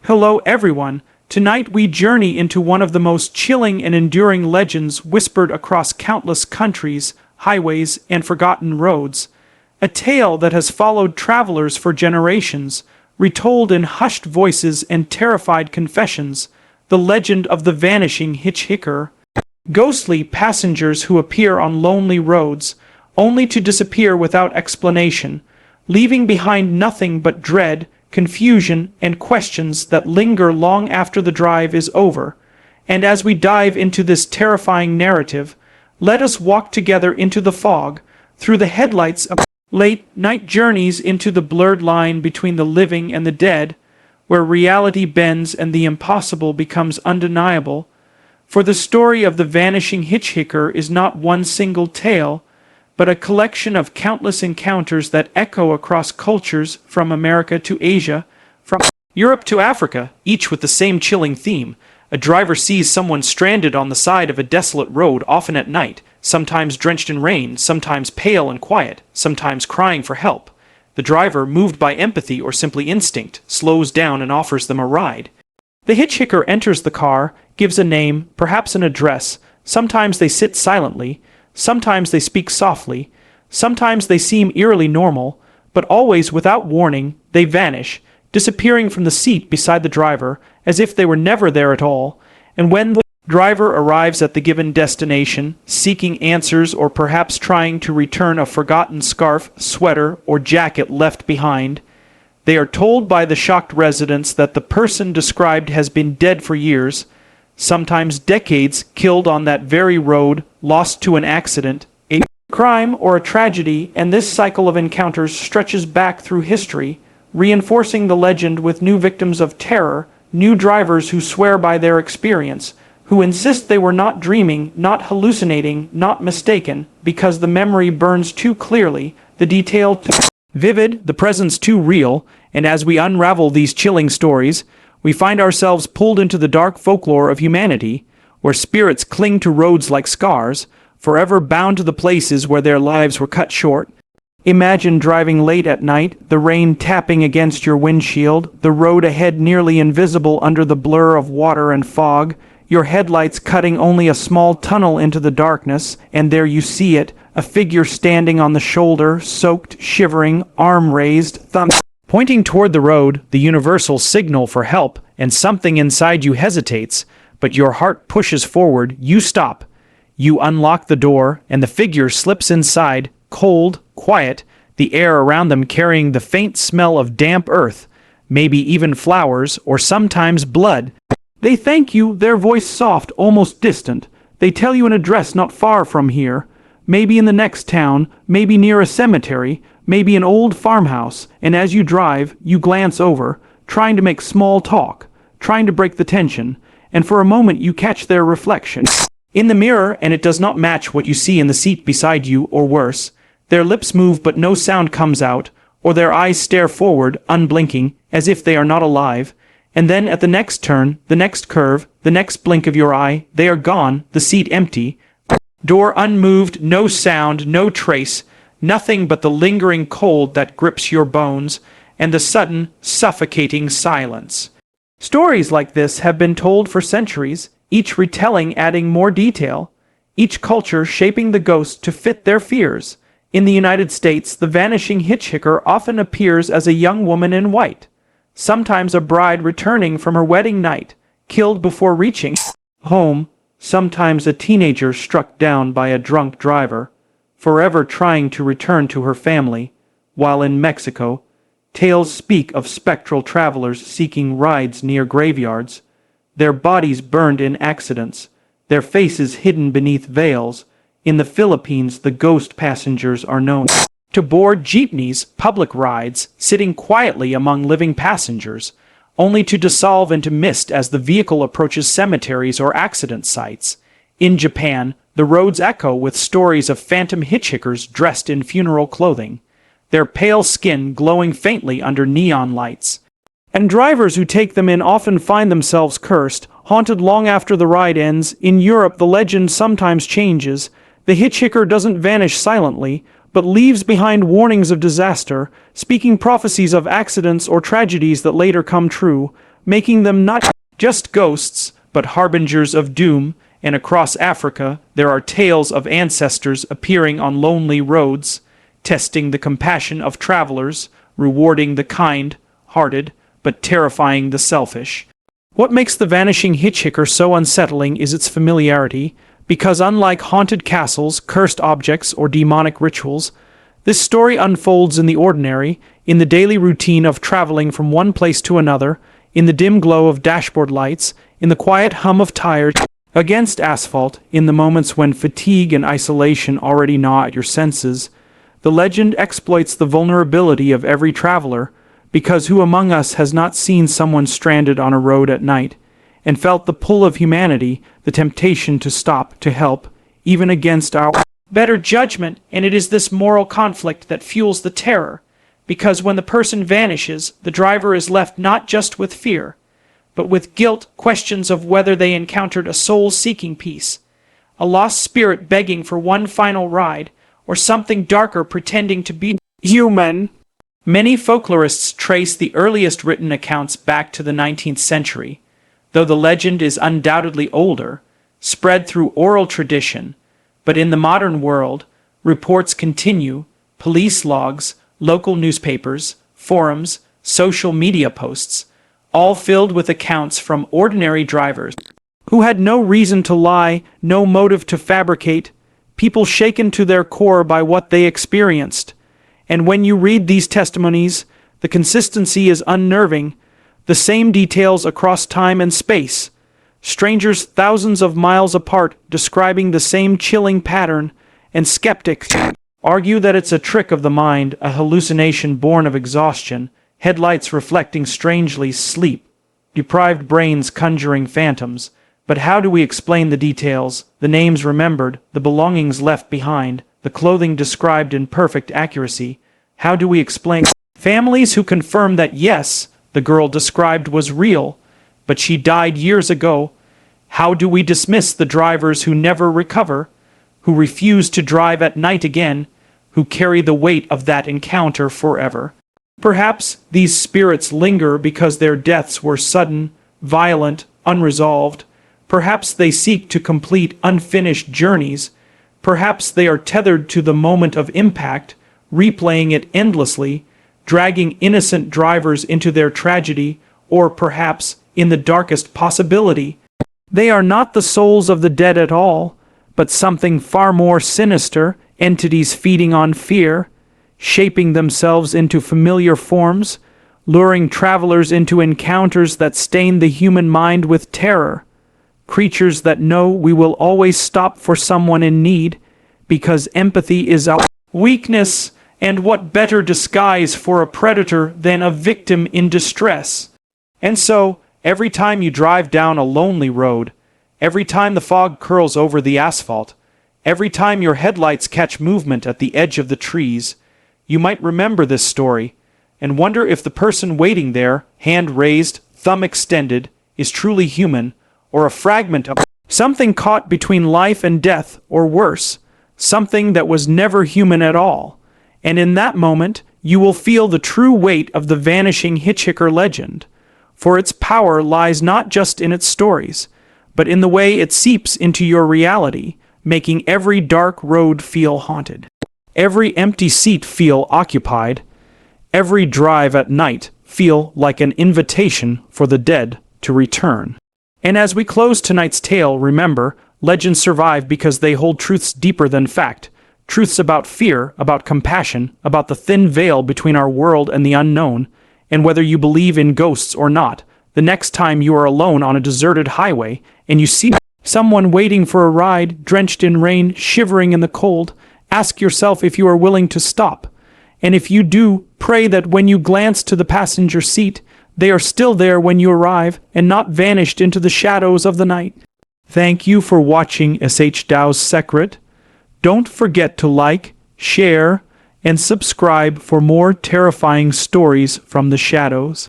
Hello everyone, tonight we journey into one of the most chilling and enduring legends whispered across countless countries, highways, and forgotten roads. A tale that has followed travelers for generations, retold in hushed voices and terrified confessions, the legend of the Vanishing Hitchhiker. Ghostly passengers who appear on lonely roads, only to disappear without explanation, leaving behind nothing but dread, confusion, and questions that linger long after the drive is over. And as we dive into this terrifying narrative, let us walk together into the fog, through the headlights of late-night journeys into the blurred line between the living and the dead, where reality bends and the impossible becomes undeniable. For the story of the Vanishing Hitchhiker is not one single tale, but a collection of countless encounters that echo across cultures from America to Asia, from Europe to Africa, each with the same chilling theme. A driver sees someone stranded on the side of a desolate road, often at night, sometimes drenched in rain, sometimes pale and quiet, sometimes crying for help. The driver, moved by empathy or simply instinct, slows down and offers them a ride. The hitchhiker enters the car, gives a name, perhaps an address. Sometimes they sit silently, sometimes they speak softly, sometimes they seem eerily normal, but always without warning, they vanish, disappearing from the seat beside the driver, as if they were never there at all. And when the driver arrives at the given destination, seeking answers or perhaps trying to return a forgotten scarf, sweater, or jacket left behind, they are told by the shocked residents that the person described has been dead for years, sometimes decades, killed on that very road, lost to an accident, a crime, or a tragedy, and this cycle of encounters stretches back through history, reinforcing the legend with new victims of terror, new drivers who swear by their experience, who insist they were not dreaming, not hallucinating, not mistaken, because the memory burns too clearly, the detail too vivid, the presence too real. And as we unravel these chilling stories, we find ourselves pulled into the dark folklore of humanity, where spirits cling to roads like scars, forever bound to the places where their lives were cut short. Imagine driving late at night, the rain tapping against your windshield, the road ahead nearly invisible under the blur of water and fog, your headlights cutting only a small tunnel into the darkness, and there you see it, a figure standing on the shoulder, soaked, shivering, arm raised, thumb pointing toward the road, the universal signal for help, and something inside you hesitates, but your heart pushes forward, you stop. You unlock the door, and the figure slips inside, cold, quiet, the air around them carrying the faint smell of damp earth, maybe even flowers, or sometimes blood. They thank you, their voice soft, almost distant. They tell you an address not far from here, maybe in the next town, maybe near a cemetery, maybe an old farmhouse, and as you drive, you glance over, trying to make small talk, trying to break the tension, and for a moment you catch their reflection in the mirror, and it does not match what you see in the seat beside you, or worse. Their lips move but no sound comes out, or their eyes stare forward, unblinking, as if they are not alive, and then at the next turn, the next curve, the next blink of your eye, they are gone, the seat empty, door unmoved, no sound, no trace, nothing but the lingering cold that grips your bones, and the sudden, suffocating silence. Stories like this have been told for centuries, each retelling adding more detail, each culture shaping the ghost to fit their fears. In the United States, the Vanishing Hitchhiker often appears as a young woman in white, sometimes a bride returning from her wedding night, killed before reaching home, sometimes a teenager struck down by a drunk driver, forever trying to return to her family, while in Mexico, tales speak of spectral travelers seeking rides near graveyards, their bodies burned in accidents, their faces hidden beneath veils. In the Philippines, the ghost passengers are known to board jeepneys, public rides, sitting quietly among living passengers, only to dissolve into mist as the vehicle approaches cemeteries or accident sites. In Japan, the roads echo with stories of phantom hitchhikers dressed in funeral clothing, their pale skin glowing faintly under neon lights. And drivers who take them in often find themselves cursed, haunted long after the ride ends. In Europe, the legend sometimes changes. The hitchhiker doesn't vanish silently, but leaves behind warnings of disaster, speaking prophecies of accidents or tragedies that later come true. making them not just ghosts, but harbingers of doom. And across Africa, there are tales of ancestors appearing on lonely roads, testing the compassion of travelers, rewarding the kind-hearted, but terrifying the selfish. What makes the Vanishing Hitchhiker so unsettling is its familiarity, because unlike haunted castles, cursed objects, or demonic rituals, this story unfolds in the ordinary, in the daily routine of traveling from one place to another, in the dim glow of dashboard lights, in the quiet hum of tires against asphalt, in the moments when fatigue and isolation already gnaw at your senses. The legend exploits the vulnerability of every traveler, because who among us has not seen someone stranded on a road at night, and felt the pull of humanity, the temptation to stop, to help, even against our better judgment? And it is this moral conflict that fuels the terror, because when the person vanishes, the driver is left not just with fear, but with guilt, questions of whether they encountered a soul seeking peace, a lost spirit begging for one final ride, or something darker pretending to be human. Many folklorists trace the earliest written accounts back to the 19th century, though the legend is undoubtedly older, spread through oral tradition. But in the modern world, reports continue, police logs, local newspapers, forums, social media posts, all filled with accounts from ordinary drivers who had no reason to lie, no motive to fabricate, people shaken to their core by what they experienced. And when you read these testimonies, the consistency is unnerving, the same details across time and space, strangers thousands of miles apart describing the same chilling pattern, and skeptics argue that it's a trick of the mind, a hallucination born of exhaustion, headlights reflecting strangely, sleep, deprived brains conjuring phantoms. But how do we explain the details, the names remembered, the belongings left behind, the clothing described in perfect accuracy? How do we explain families who confirm that yes, the girl described was real, but she died years ago? How do we dismiss the drivers who never recover, who refuse to drive at night again, who carry the weight of that encounter forever? Perhaps these spirits linger because their deaths were sudden, violent, unresolved. Perhaps they seek to complete unfinished journeys. Perhaps they are tethered to the moment of impact, replaying it endlessly, dragging innocent drivers into their tragedy, or perhaps, in the darkest possibility, they are not the souls of the dead at all, but something far more sinister, entities feeding on fear, shaping themselves into familiar forms, luring travelers into encounters that stain the human mind with terror. Creatures that know we will always stop for someone in need, because empathy is our weakness, and what better disguise for a predator than a victim in distress? And so, every time you drive down a lonely road, every time the fog curls over the asphalt, every time your headlights catch movement at the edge of the trees, you might remember this story, and wonder if the person waiting there, hand raised, thumb extended, is truly human, or a fragment of something caught between life and death, or worse, something that was never human at all. And in that moment, you will feel the true weight of the Vanishing Hitchhiker legend, for its power lies not just in its stories, but in the way it seeps into your reality, making every dark road feel haunted, every empty seat feel occupied, every drive at night feel like an invitation for the dead to return. And as we close tonight's tale, remember, legends survive because they hold truths deeper than fact, truths about fear, about compassion, about the thin veil between our world and the unknown. And whether you believe in ghosts or not, the next time you are alone on a deserted highway and you see someone waiting for a ride, drenched in rain, shivering in the cold, ask yourself if you are willing to stop. And if you do, pray that when you glance to the passenger seat, they are still there when you arrive and not vanished into the shadows of the night. Thank you for watching Shdows Secrit. Don't forget to like, share, and subscribe for more terrifying stories from the shadows.